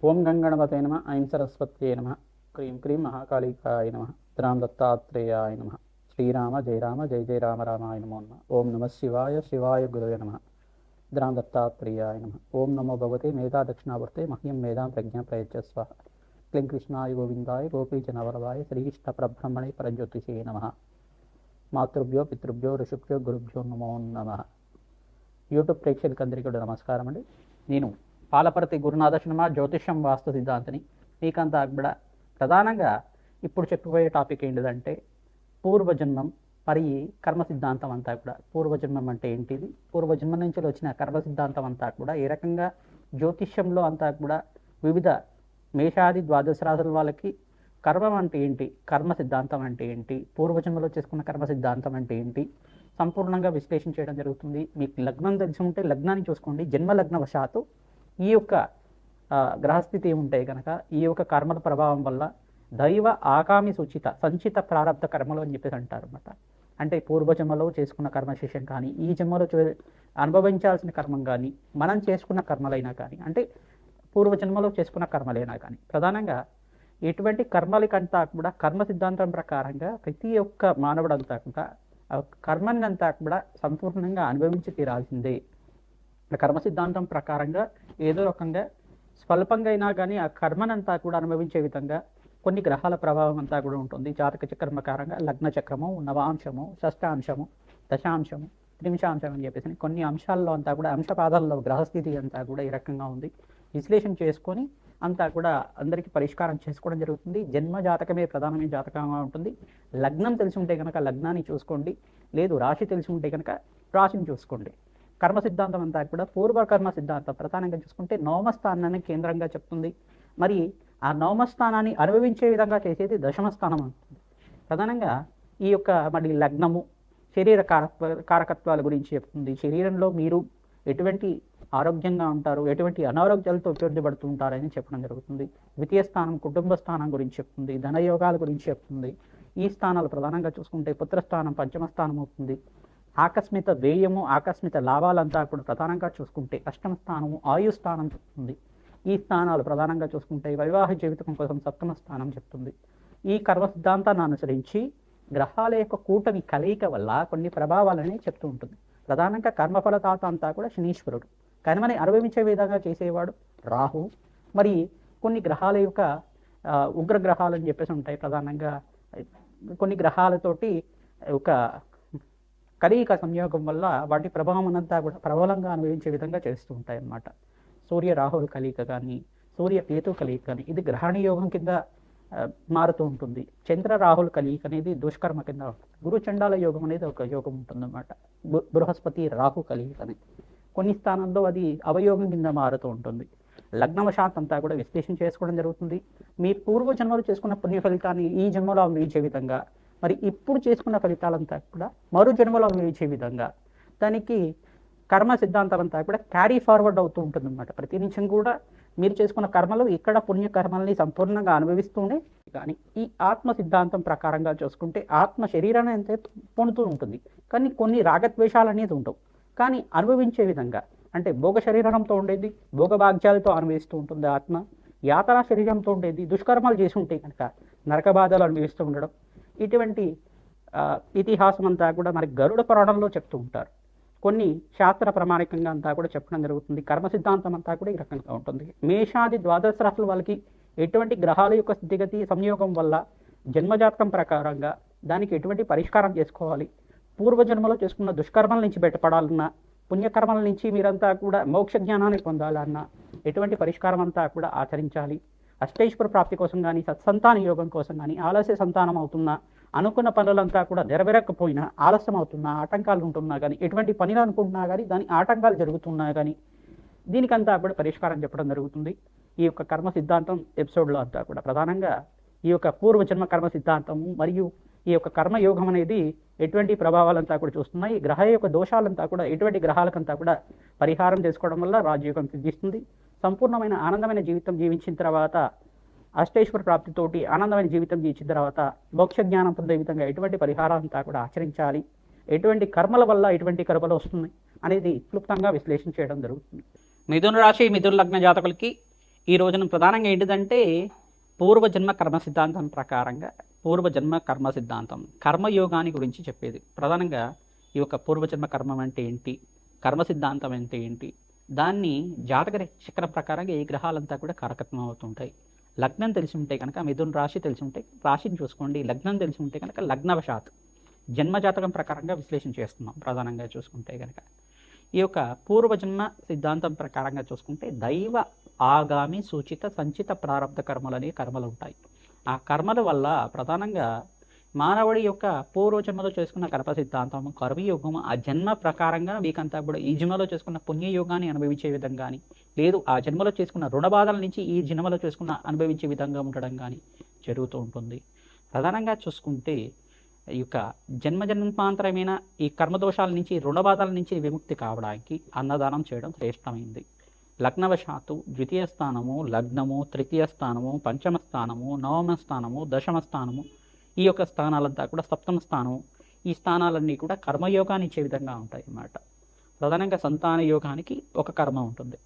ఓం గంగణపతే నమ ఐం సరస్వత్యే నమ క్రీం క్రీం మహాకాళికాయ నమ రామ దత్తాత్రేయాయ నమ శ్రీరామ జయ రామ జయ జయ రామ రామాయ నమో నమ ఓం నమ శివాయ శివాయ గురవే నమ రామ దత్తాత్రేయాయ నమ ఓం నమో భగవతే మేధా దక్షిణావర్తే మహ్యం మేధాం ప్రజ్ఞా ప్రయచ్చస్వ క్లీం కృష్ణాయ గోవిందాయ గోపీజనవరదాయ శ్రీకృష్ణ పరబ్రహ్మణే పరజ్యోతిషే నమ మాతృభ్యో పితృభ్యో ఋషుభ్యో గురుభ్యో నమో నమ. యూట్యూబ్ ప్రేక్షకులందరికీ కూడా నమస్కారం అండి. నేను పాలపర్తి గురునాథ శర్మ జ్యోతిష్యం వాస్తు సిద్ధాంతిని. మీకంతా కూడా ప్రధానంగా ఇప్పుడు చెప్పబోయే టాపిక్ ఏంటిదంటే పూర్వజన్మం మరియు కర్మ సిద్ధాంతం అంతా కూడా. పూర్వజన్మం అంటే ఏంటిది, పూర్వజన్మ నుంచి వచ్చిన కర్మ సిద్ధాంతం అంతా కూడా ఏ రకంగా జ్యోతిష్యంలో అంతా కూడా వివిధ మేషాది ద్వాదశ రాశుల వాళ్ళకి కర్మం అంటే ఏంటి, కర్మ సిద్ధాంతం అంటే ఏంటి, పూర్వజన్మలో చేసుకున్న కర్మ సిద్ధాంతం అంటే ఏంటి సంపూర్ణంగా విశ్లేషణ చేయడం జరుగుతుంది. మీకు లగ్నం తెలిసి ఉంటే లగ్నాన్ని చూసుకోండి. జన్మ లగ్న వశాత్తు ఈ యొక్క గ్రహస్థితి ఉంటాయి కనుక ఈ యొక్క కర్మల ప్రభావం వల్ల దైవ ఆగామి సూచిత సంచిత ప్రారంభ కర్మలు అని చెప్పేసి అంటారు అన్నమాట. అంటే పూర్వజన్మలో చేసుకున్న కర్మశేషం కానీ ఈ జన్మలో అనుభవించాల్సిన కర్మం కానీ మనం చేసుకున్న కర్మలైనా కానీ అంటే పూర్వజన్మలో చేసుకున్న కర్మలైనా కానీ ప్రధానంగా ఎటువంటి కర్మలకంతా కూడా కర్మ సిద్ధాంతం ప్రకారంగా ప్రతి ఒక్క మానవుడు అంతా కూడా కర్మని అంతా కూడా సంపూర్ణంగా అనుభవించి తీరాల్సిందే. కర్మ సిద్ధాంతం ప్రకారంగా ఏదో రకంగా స్వల్పంగా అయినా కానీ ఆ కర్మనంతా కూడా అనుభవించే విధంగా కొన్ని గ్రహాల ప్రభావం అంతా కూడా ఉంటుంది. జాతక చక్రం ప్రకారంగా లగ్న చక్రము, నవాంశము, షష్టాంశము, దశాంశము, త్రింశాంశం అని చెప్పేసి కొన్ని అంశాల్లో అంతా కూడా అంశపాదాల్లో గ్రహస్థితి అంతా కూడా ఈ రకంగా ఉంది. విశ్లేషణ చేసుకొని అంతా కూడా అందరికీ పరిష్కారం చేసుకోవడం జరుగుతుంది. జన్మ జాతకమే ప్రధానమైన జాతకంగా ఉంటుంది. లగ్నం తెలిసి ఉంటే కనుక లగ్నాన్ని చూసుకోండి, లేదు రాశి తెలిసి ఉంటే కనుక రాశిని చూసుకోండి. కర్మ సిద్ధాంతం అంతా కూడా పూర్వకర్మ సిద్ధాంతం ప్రధానంగా చూసుకుంటే నవమస్థానాన్ని కేంద్రంగా చెప్తుంది. మరి ఆ నవమస్థానాన్ని అనుభవించే విధంగా చేసేది దశమస్థానం అవుతుంది. ప్రధానంగా ఈ యొక్క మరి లగ్నము శరీర కారకత్వాల గురించి చెప్తుంది. శరీరంలో మీరు ఎటువంటి ఆరోగ్యంగా ఉంటారు, ఎటువంటి అనారోగ్యాలతో ఇబ్బంది పడుతూ ఉంటారని చెప్పడం జరుగుతుంది. ద్వితీయ స్థానం కుటుంబ స్థానం గురించి చెప్తుంది, ధనయోగాల గురించి చెప్తుంది. ఈ స్థానాలు ప్రధానంగా చూసుకుంటే పుత్రస్థానం పంచమ స్థానం అవుతుంది. ఆకస్మిక వ్యయము ఆకస్మిక లాభాలంతా కూడా ప్రధానంగా చూసుకుంటే అష్టమ స్థానము ఆయు స్థానం చెప్తుంది. ఈ స్థానాలు ప్రధానంగా చూసుకుంటే వైవాహిక జీవితం కోసం సప్తమ స్థానం చెప్తుంది. ఈ కర్మ సిద్ధాంతాన్ని అనుసరించి గ్రహాల యొక్క కూటమి కలయిక వల్ల కొన్ని ప్రభావాలని చెప్తూ ఉంటుంది. ప్రధానంగా కర్మఫలదాత అంతా కూడా శనీశ్వరుడు, కర్మని అనుభవించే విధంగా చేసేవాడు రాహు. మరి కొన్ని గ్రహాల యొక్క ఉగ్రగ్రహాలు అని చెప్పేసి ఉంటాయి. ప్రధానంగా కొన్ని గ్రహాలతోటి ఒక కలయిక సంయోగం వల్ల వాటి ప్రభావం అంతా కూడా ప్రబలంగా అనుభవించే విధంగా చేస్తూ ఉంటాయి అన్నమాట. సూర్య రాహుల కలయిక కానీ సూర్య కేతు కలయిక కానీ ఇది గ్రహణ యోగం కింద మారుతూ ఉంటుంది. చంద్ర రాహుల కలయిక అనేది దుష్కర్మ కింద ఉంటుంది. గురు చండాల యోగం అనేది ఒక యోగం ఉంటుందన్నమాట. బృహస్పతి రాహు కలయిక అనేది కొన్ని స్థానాల్లో అది అవయోగం కింద మారుతూ ఉంటుంది. లగ్నవశాత్ అంతా కూడా విశ్లేషణ చేసుకోవడం జరుగుతుంది. మీ పూర్వజన్మలు చేసుకున్న పుణ్య ఫలితాన్ని ఈ జన్మలో అనుభవించే విధంగా, మరి ఇప్పుడు చేసుకున్న ఫలితాలంతా కూడా మరో జన్మలో అనుభవించే విధంగా దానికి కర్మ సిద్ధాంతం అంతా కూడా క్యారీ ఫార్వర్డ్ అవుతూ ఉంటుంది అన్నమాట. ప్రతి నిమిషం కూడా మీరు చేసుకున్న కర్మలు ఇక్కడ పుణ్యకర్మల్ని సంపూర్ణంగా అనుభవిస్తూనే కానీ ఈ ఆత్మ సిద్ధాంతం ప్రకారంగా చూసుకుంటే ఆత్మ శరీరాన్ని అంతే పొందుతూ ఉంటుంది, కానీ కొన్ని రాగద్వేషాలు అనేది ఉండవు. కానీ అనుభవించే విధంగా అంటే భోగ శరీరంతో ఉండేది భోగభాగ్యాలతో అనుభవిస్తూ ఉంటుంది ఆత్మ. యాతన శరీరంతో ఉండేది దుష్కర్మాలు చేసి ఉంటే కనుక నరక బాధలు అనుభవిస్తూ ఉండడం. ఇటువంటి ఇతిహాసం అంతా కూడా మరి గరుడ పురాణంలో చెప్తూ ఉంటారు. కొన్ని శాస్త్ర ప్రామాణికంగా అంతా కూడా చెప్పడం జరుగుతుంది. కర్మ సిద్ధాంతం అంతా కూడా ఈ రకంగా ఉంటుంది. మేషాది ద్వాదశ రాశుల వాళ్ళకి ఎటువంటి గ్రహాల యొక్క స్థితిగతి సంయోగం వల్ల జన్మజాతకం ప్రకారంగా దానికి ఎటువంటి పరిష్కారం చేసుకోవాలి, పూర్వజన్మలో చేసుకున్న దుష్కర్మల నుంచి బయటపడాలన్నా పుణ్యకర్మల నుంచి మీరంతా కూడా మోక్ష జ్ఞానాన్ని పొందాలన్నా ఎటువంటి పరిష్కారం అంతా కూడా ఆచరించాలి. అష్టైశ్వర ప్రాప్తి కోసం కానీ సత్సంతాన యోగం కోసం కానీ ఆలస్య సంతానం అవుతున్నా అనుకున్న పనులంతా కూడా నెరవేరకపోయినా ఆలస్యం అవుతున్నా ఆటంకాలు ఉంటున్నా కానీ ఎటువంటి పనులు అనుకుంటున్నా కానీ దాని ఆటంకాలు జరుగుతున్నా కానీ దీనికంతా కూడా పరిష్కారం చెప్పడం జరుగుతుంది. ఈ యొక్క కర్మ సిద్ధాంతం ఎపిసోడ్లో అంతా కూడా ప్రధానంగా ఈ యొక్క పూర్వజన్మ కర్మ సిద్ధాంతము మరియు ఈ యొక్క కర్మయోగం అనేది ఎటువంటి ప్రభావాలంతా కూడా చూస్తున్నాయి. గ్రహ యొక్క దోషాలంతా కూడా ఎటువంటి గ్రహాలకంతా కూడా పరిహారం చేసుకోవడం వల్ల రాజయోగం సిద్ధిస్తుంది. సంపూర్ణమైన ఆనందమైన జీవితం జీవించిన తర్వాత అష్టైశ్వర ప్రాప్తితోటి ఆనందమైన జీవితం జీవించిన తర్వాత మోక్ష జ్ఞానం పొందే విధంగా ఎటువంటి పరిహారాలంతా కూడా ఆచరించాలి, ఎటువంటి కర్మల వల్ల ఎటువంటి కర్మలు వస్తున్నాయి అనేది క్లుప్తంగా విశ్లేషణ చేయడం జరుగుతుంది. మిథున రాశి మిథున లగ్న జాతకులకి ఈ రోజున ప్రధానంగా ఏంటిదంటే పూర్వజన్మ కర్మ సిద్ధాంతం ప్రకారంగా పూర్వజన్మ కర్మ సిద్ధాంతం కర్మయోగాన్ని గురించి చెప్పేది. ప్రధానంగా ఈ యొక్క పూర్వజన్మ కర్మం అంటే ఏంటి, కర్మ సిద్ధాంతం అంటే ఏంటి, దాన్ని జాతక చక్రం ప్రకారంగా ఏ గ్రహాలంతా కూడా కారకత్వం అవుతుంటాయి. లగ్నం తెలిసి ఉంటే కనుక మిథున రాశి తెలిసి ఉంటే రాశిని చూసుకోండి, లగ్నం తెలిసి ఉంటే కనుక లగ్నవశాత్ జన్మజాతకం ప్రకారంగా విశ్లేషణ చేస్తున్నాం. ప్రధానంగా చూసుకుంటే కనుక ఈ యొక్క పూర్వజన్మ సిద్ధాంతం ప్రకారంగా చూసుకుంటే దైవ ఆగామి సూచిత సంచిత ప్రారంభ కర్మలు అనే కర్మలు ఉంటాయి. ఆ కర్మల వల్ల ప్రధానంగా మానవుడి యొక్క పూర్వజన్మలో చేసుకున్న కర్మ సిద్ధాంతం కర్మయోగం ఆ జన్మ ప్రకారంగా మీకంతా కూడా ఈ జన్మలో చేసుకున్న పుణ్యయోగాన్ని అనుభవించే విధంగా కానీ, లేదు ఆ జన్మలో చేసుకున్న రుణబాధల నుంచి ఈ జన్మలో చేసుకున్న అనుభవించే విధంగా ఉండడం కానీ జరుగుతూ ఉంటుంది. ప్రధానంగా చూసుకుంటే ఈ యొక్క జన్మాంతరమైన ఈ కర్మదోషాల నుంచి రుణబాధల నుంచి విముక్తి కావడానికి అన్నదానం చేయడం శ్రేష్టమైంది. లగ్నవశాత్తు ద్వితీయ స్థానము, లగ్నము, తృతీయ స్థానము, పంచమ స్థానము, నవమ స్థానము, దశమ స్థానము, ఈ యొక్క స్థానాలంతా కూడా సప్తమ స్థానము, ఈ స్థానాలన్నీ కూడా కర్మయోగాన్ని ఇచ్చే విధంగా ఉంటాయి అన్నమాట. ప్రధానంగా సంతాన యోగానికి ఒక కర్మ ఉంటుంది,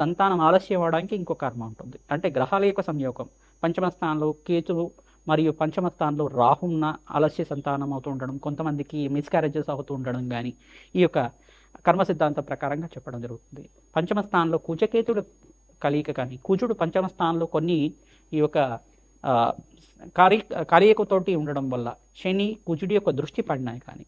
సంతానం ఆలస్యం అవడానికి ఇంకో కర్మ ఉంటుంది. అంటే గ్రహాల యొక్క సంయోగం, పంచమ స్థానంలో కేతువు మరియు పంచమ స్థానంలో రాహున్న ఆలస్య సంతానం అవుతూ ఉండడం, కొంతమందికి మిస్క్యారేజెస్ అవుతూ ఉండడం కానీ ఈ యొక్క కర్మ సిద్ధాంతం ప్రకారంగా చెప్పడం జరుగుతుంది. పంచమ స్థానంలో కుజకేతుడు కలయిక కానీ, కుజుడు పంచమ స్థానంలో కొన్ని ఈ యొక్క కార్యకతోటి ఉండడం వల్ల శని కుజుడి యొక్క దృష్టి పడినాయి కానీ,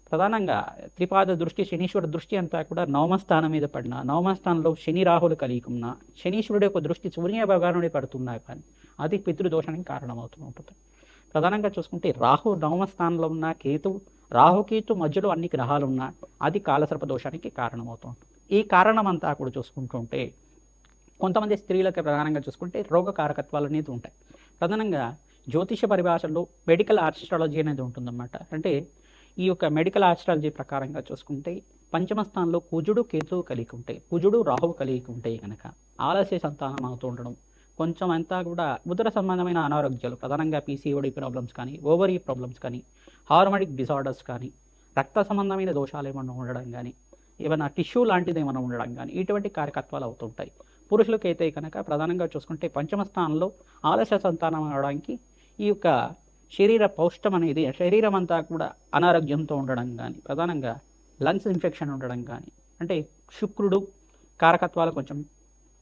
ప్రధానంగా త్రిపాద దృష్టి శనీశ్వర దృష్టి అంతా కూడా నవమ స్థానం మీద పడిన, నవమ స్థానంలో శని రాహులు కలిగికున్న శనీశ్వరుడు యొక్క దృష్టి సూర్య భగవానుడి పడుతున్నాయి కానీ అది పితృదోషానికి కారణమవుతూ ఉంటుంది. ప్రధానంగా చూసుకుంటే రాహు నవమ స్థానంలో ఉన్న రాహుకేతు మధ్యలో అన్ని గ్రహాలు ఉన్నా అది కాలసర్ప దోషానికి కారణమవుతూ ఉంటుంది. ఈ కారణం అంతా కూడా చూసుకుంటుంటే కొంతమంది స్త్రీలకు ప్రధానంగా చూసుకుంటే రోగ కారకత్వాలు అనేది ఉంటాయి. ప్రధానంగా జ్యోతిష పరిభాషలో మెడికల్ ఆస్ట్రాలజీ అనేది ఉంటుందన్నమాట. అంటే ఈ యొక్క మెడికల్ ఆస్ట్రాలజీ ప్రకారంగా చూసుకుంటే పంచమ స్థానంలో కుజుడు కేతువు కలిగి ఉంటాయి, కుజుడు రాహువు కలిగి ఉంటాయి కనుక ఆలస్య సంతానం అవుతూ ఉండడం, కొంచెం అంతా కూడా ఉదర సంబంధమైన అనారోగ్యాలు, ప్రధానంగా పీసీఓడి ప్రాబ్లమ్స్ కానీ, ఓవరీ ప్రాబ్లమ్స్ కానీ, హార్మోనిక్ డిసార్డర్స్ కానీ, రక్త సంబంధమైన దోషాలు ఏమన్నా ఉండడం కానీ, ఏమైనా టిష్యూ లాంటిది ఏమైనా ఉండడం కానీ ఇటువంటి కార్యకత్వాలు అవుతుంటాయి. పురుషులకైతే కనుక ప్రధానంగా చూసుకుంటే పంచమ స్థానంలో ఆలస్య సంతానం అవడానికి ఈ యొక్క శరీర పౌష్టం అనేది శరీరం అంతా కూడా అనారోగ్యంతో ఉండడం కానీ, ప్రధానంగా లంగ్స్ ఇన్ఫెక్షన్ ఉండడం కానీ, అంటే శుక్రుడు కారకత్వాలు కొంచెం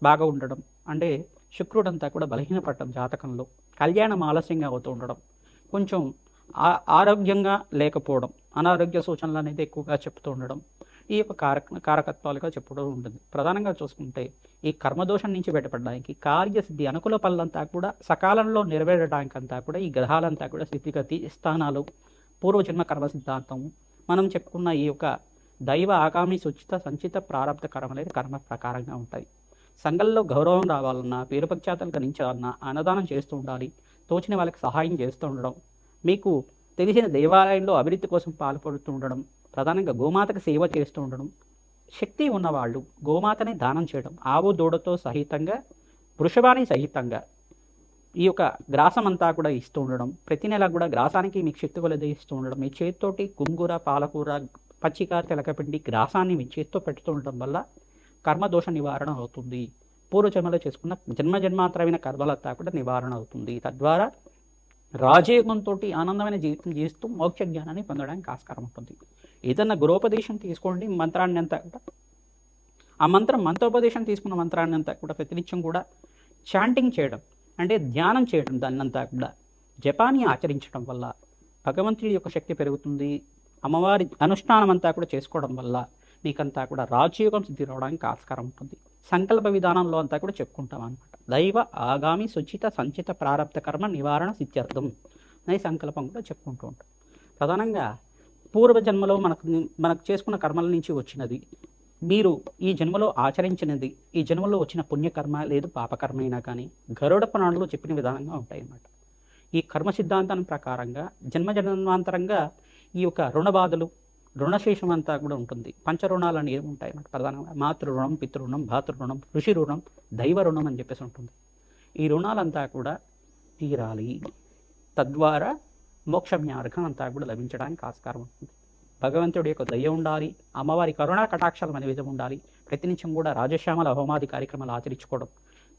బాగా ఉండడం, అంటే శుక్రుడు అంతా కూడా బలహీనపడటం, జాతకంలో కళ్యాణం ఆలస్యంగా అవుతూ ఉండడం, కొంచెం ఆరోగ్యంగా లేకపోవడం, అనారోగ్య సూచనలు అనేది ఎక్కువగా చెప్తూ ఉండడం ఈ యొక్క కారకత్వాలుగా చెప్పడం ఉంటుంది. ప్రధానంగా చూసుకుంటే ఈ కర్మదోషం నుంచి బయటపడడానికి కార్యసిద్ధి అనుకూల పనులంతా కూడా సకాలంలో నెరవేరడానికి అంతా కూడా ఈ గ్రహాలంతా కూడా స్థితిగతి స్థానాలు పూర్వజన్మ కర్మ సిద్ధాంతము మనం చెప్పుకున్న ఈ యొక్క దైవ ఆగామి సుచిత సంచిత ప్రారంభ కర్మలైన కర్మ ప్రకారంగా ఉంటాయి. సంఘంలో గౌరవం రావాలన్నా, పేరు ప్రఖ్యాతలు గణించాలన్నా అన్నదానం చేస్తూ ఉండాలి, తోచిన వాళ్ళకి సహాయం చేస్తూ ఉండడం, మీకు తెలిసిన దేవాలయంలో అభివృద్ధి కోసం పాల్పడుతూ ఉండడం, ప్రధానంగా గోమాతకు సేవ చేస్తూ ఉండడం, శక్తి ఉన్నవాళ్ళు గోమాతని దానం చేయడం, ఆవు దూడతో సహితంగా వృషభాన్ని సహితంగా ఈ యొక్క గ్రాసం అంతా కూడా ఇస్తూ ఉండడం, ప్రతి నెల కూడా గ్రాసానికి మీకు శక్తి కొలది ఇస్తూ ఉండడం, మీ చేతితోటి గుంగూర, పాలకూర, పచ్చిక, తెలకపిండి గ్రాసాన్ని మీ చేతితో పెడుతూ ఉండడం వల్ల కర్మదోష నివారణ అవుతుంది. పూర్వజన్మలో చేసుకున్న జన్మాంతరమైన కర్మలంతా కూడా నివారణ అవుతుంది. తద్వారా రాజయోగంతో ఆనందమైన జీవితం చేస్తూ మోక్ష జ్ఞానాన్ని పొందడానికి ఆస్కారం ఉంటుంది. ఏదన్నా గురోపదేశం తీసుకోండి, మంత్రాన్ని అంతా కూడా ఆ మంత్రోపదేశం తీసుకున్న మంత్రాన్ని అంతా కూడా ప్రతినిత్యం కూడా చాంటింగ్ చేయడం, అంటే ధ్యానం చేయడం, దాన్నంతా కూడా జపాన్ని ఆచరించడం వల్ల భగవంతుడి యొక్క శక్తి పెరుగుతుంది. అమ్మవారి అనుష్ఠానం అంతా కూడా చేసుకోవడం వల్ల మీకంతా కూడా రాజయోగం సిద్ధి రావడానికి ఆస్కారం ఉంటుంది. సంకల్ప విధానంలో అంతా కూడా చెప్పుకుంటాం అనమాట. దైవ ఆగామి సుచిత సంచిత ప్రారంభ కర్మ నివారణ సిద్ధ్యర్థం అనే సంకల్పం కూడా చెప్పుకుంటూ ఉంటాం. ప్రధానంగా పూర్వజన్మలో మనకు చేసుకున్న కర్మల నుంచి వచ్చినది, మీరు ఈ జన్మలో ఆచరించినది, ఈ జన్మలో వచ్చిన పుణ్యకర్మ లేదు పాపకర్మ అయినా కానీ గరుడ పురాణంలో చెప్పిన విధానంగా ఉంటాయి అన్నమాట. ఈ కర్మ సిద్ధాంతం ప్రకారంగా జన్మాంతరంగా ఈ యొక్క రుణబాధలు, రుణశేషం అంతా కూడా ఉంటుంది. పంచరుణాలు అనేవి ఉంటాయి అన్నమాట. ప్రధానంగా మాతృరుణం, పితృరుణం, భాతృరుణం, ఋషి రుణం, దైవ రుణం అని చెప్పేసి ఉంటుంది. ఈ రుణాలంతా కూడా తీరాలి, తద్వారా మోక్ష మార్గం అంతా కూడా లభించడానికి ఆస్కారం ఉంటుంది. భగవంతుడి యొక్క దయ ఉండాలి, అమ్మవారి కరుణా కటాక్షాలు మన విధం ఉండాలి. ప్రతినిత్యం కూడా రాజశ్యామల హోమాది కార్యక్రమాలు ఆచరించుకోవడం,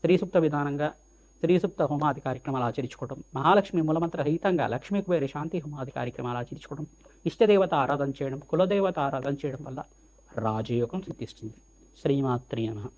స్త్రీ సూక్త విధానంగా స్త్రీ సూక్త హోమాది కార్యక్రమాలు ఆచరించుకోవడం, మహాలక్ష్మి మూలమంత్ర రహితంగా లక్ష్మీ కుబేర శాంతి హోమాది కార్యక్రమాలు ఆచరించుకోవడం, ఇష్టదేవత ఆరాధన చేయడం, కులదేవత ఆరాధన చేయడం వల్ల రాజయోగం సిద్ధిస్తుంది. శ్రీమాత్రి నమః.